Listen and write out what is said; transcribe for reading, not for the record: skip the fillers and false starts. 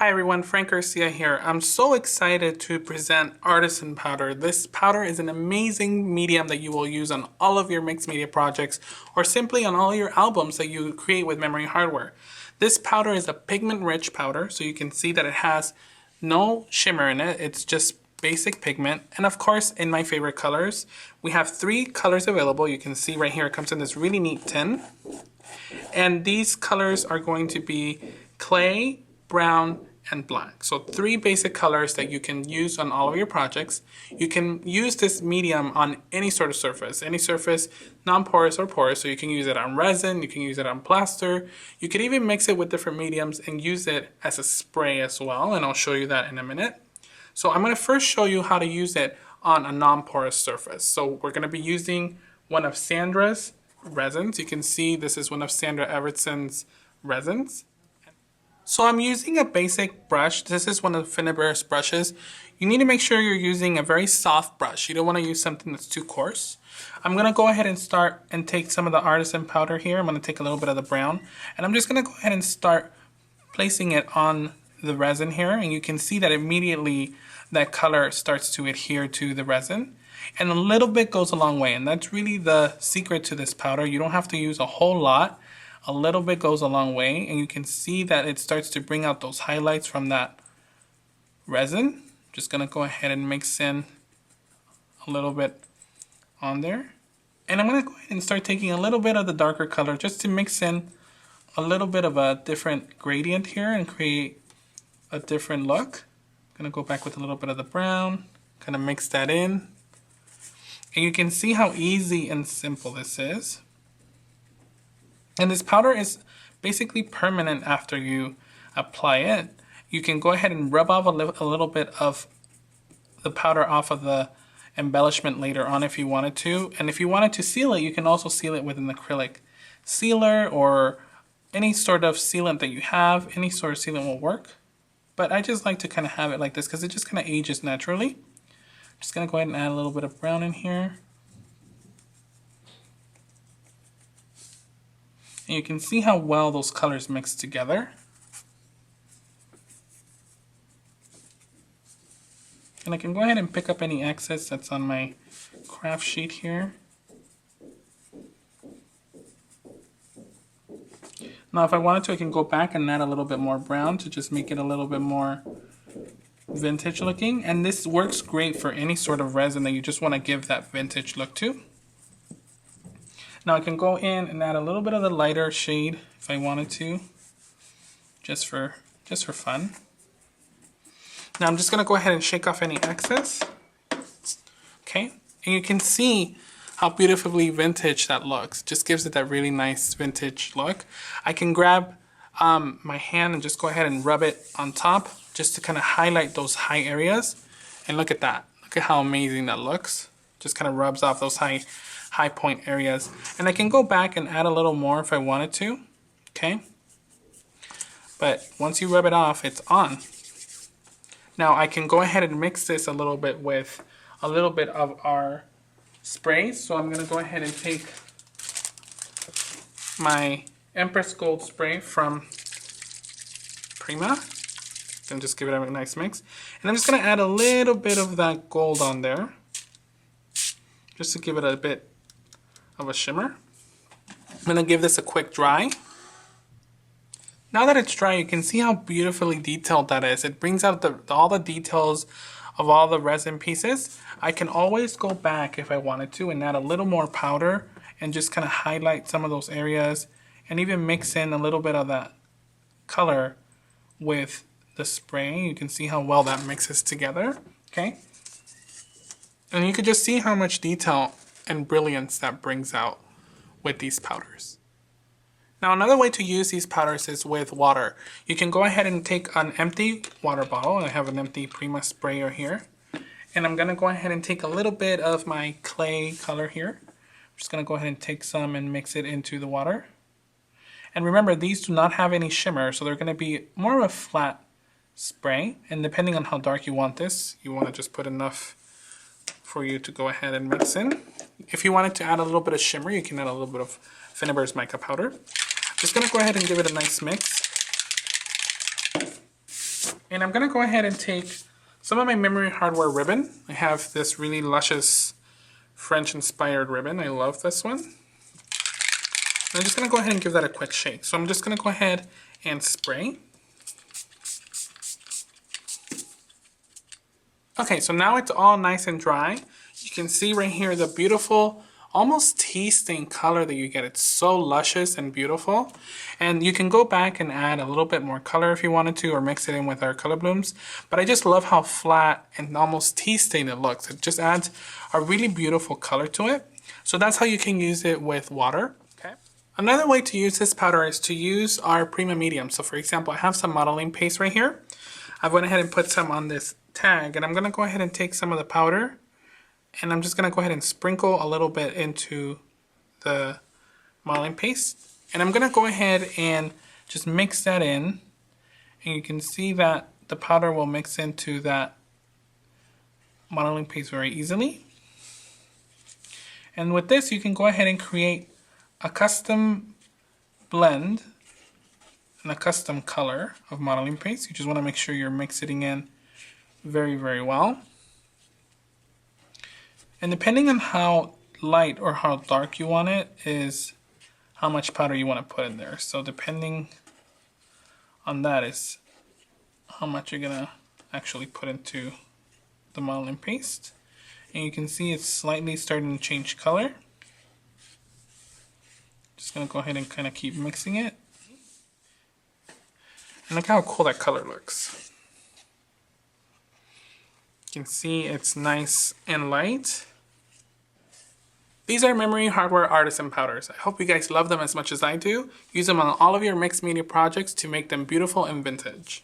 Hi everyone, Frank Garcia here. I'm so excited to present Artisan powder. This powder is an amazing medium that you will use on all of your mixed media projects or simply on all your albums that you create with memory hardware. This powder is a pigment-rich powder, so you can see that it has no shimmer in it. It's just basic pigment. And of course, in my favorite colors, we have 3 colors available. You can see right here, it comes in this really neat tin. And these colors are going to be clay, brown, and black. So 3 basic colors that you can use on all of your projects. You can use this medium on any sort of surface, non-porous or porous. So you can use it on resin, you can use it on plaster. You could even mix it with different mediums and use it as a spray as well. And I'll show you that in a minute. So I'm going to first show you how to use it on a non-porous surface. So we're going to be using one of Sandra's resins. You can see this is one of Sandra Evertson's resins. So I'm using a basic brush. This is one of Finneber's brushes. You need to make sure you're using a very soft brush. You don't want to use something that's too coarse. I'm going to go ahead and start and take some of the Artisan powder here. I'm going to take a little bit of the brown. And I'm just going to go ahead and start placing it on the resin here. And you can see that immediately that color starts to adhere to the resin. And a little bit goes a long way. And that's really the secret to this powder. You don't have to use a whole lot. A little bit goes a long way, and you can see that it starts to bring out those highlights from that resin. Just gonna go ahead and mix in a little bit on there. And I'm gonna go ahead and start taking a little bit of the darker color just to mix in a little bit of a different gradient here and create a different look. Gonna go back with a little bit of the brown, kind of mix that in. And you can see how easy and simple this is. And this powder is basically permanent after you apply it. You can go ahead and rub off a little bit of the powder off of the embellishment later on if you wanted to. And if you wanted to seal it, you can also seal it with an acrylic sealer or any sort of sealant that you have. Any sort of sealant will work. But I just like to kind of have it like this because it just kind of ages naturally. I'm just going to go ahead and add a little bit of brown in here. And you can see how well those colors mix together. And I can go ahead and pick up any excess that's on my craft sheet here. Now if I wanted to, I can go back and add a little bit more brown to just make it a little bit more vintage looking. And this works great for any sort of resin that you just want to give that vintage look to. Now I can go in and add a little bit of the lighter shade if I wanted to, just for fun. Now I'm just going to go ahead and shake off any excess. Okay, and you can see how beautifully vintage that looks. Just gives it that really nice vintage look. I can grab my hand and just go ahead and rub it on top just to kind of highlight those high areas. And look at that. Look at how amazing that looks. Just kind of rubs off those high point areas. And I can go back and add a little more if I wanted to, okay? But once you rub it off, it's on. Now I can go ahead and mix this a little bit with a little bit of our sprays. So I'm gonna go ahead and take my Empress Gold spray from Prima and just give it a nice mix. And I'm just gonna add a little bit of that gold on there just to give it a bit of a shimmer. I'm going to give this a quick dry. Now that it's dry, you can see how beautifully detailed that is. It brings out all the details of all the resin pieces. I can always go back if I wanted to and add a little more powder and just kind of highlight some of those areas and even mix in a little bit of that color with the spray. You can see how well that mixes together. Okay. And you can just see how much detail and brilliance that brings out with these powders. Now another way to use these powders is with water. You can go ahead and take an empty water bottle. I have an empty Prima sprayer here. And I'm going to go ahead and take a little bit of my clay color here. I'm just going to go ahead and take some and mix it into the water. And remember, these do not have any shimmer, so they're going to be more of a flat spray. And depending on how dark you want this, you want to just put enough for you to go ahead and mix in. If you wanted to add a little bit of shimmer, you can add a little bit of Finneber's mica powder. Just going to go ahead and give it a nice mix. And I'm going to go ahead and take some of my memory hardware ribbon. I have this really luscious French-inspired ribbon. I love this one. And I'm just going to go ahead and give that a quick shake. So I'm just going to go ahead and spray. Okay, so now it's all nice and dry. You can see right here the beautiful, almost tea stain color that you get. It's so luscious and beautiful. And you can go back and add a little bit more color if you wanted to, or mix it in with our color blooms. But I just love how flat and almost tea stained it looks. It just adds a really beautiful color to it. So that's how you can use it with water. Okay. Another way to use this powder is to use our Prima medium. So for example, I have some modeling paste right here. I went ahead and put some on this tag, and I'm going to go ahead and take some of the powder, and I'm just going to go ahead and sprinkle a little bit into the modeling paste, and I'm going to go ahead and just mix that in, and you can see that the powder will mix into that modeling paste very easily. And with this, you can go ahead and create a custom blend and a custom color of modeling paste. You just want to make sure you're mixing in very, very well. And depending on how light or how dark you want it is how much powder you want to put in there. So depending on that is how much you're gonna actually put into the modeling paste. And you can see it's slightly starting to change color. Just gonna go ahead and kind of keep mixing it. And look how cool that color looks. You can see it's nice and light. These are Memory Hardware Artisan powders. I hope you guys love them as much as I do. Use them on all of your mixed media projects to make them beautiful and vintage.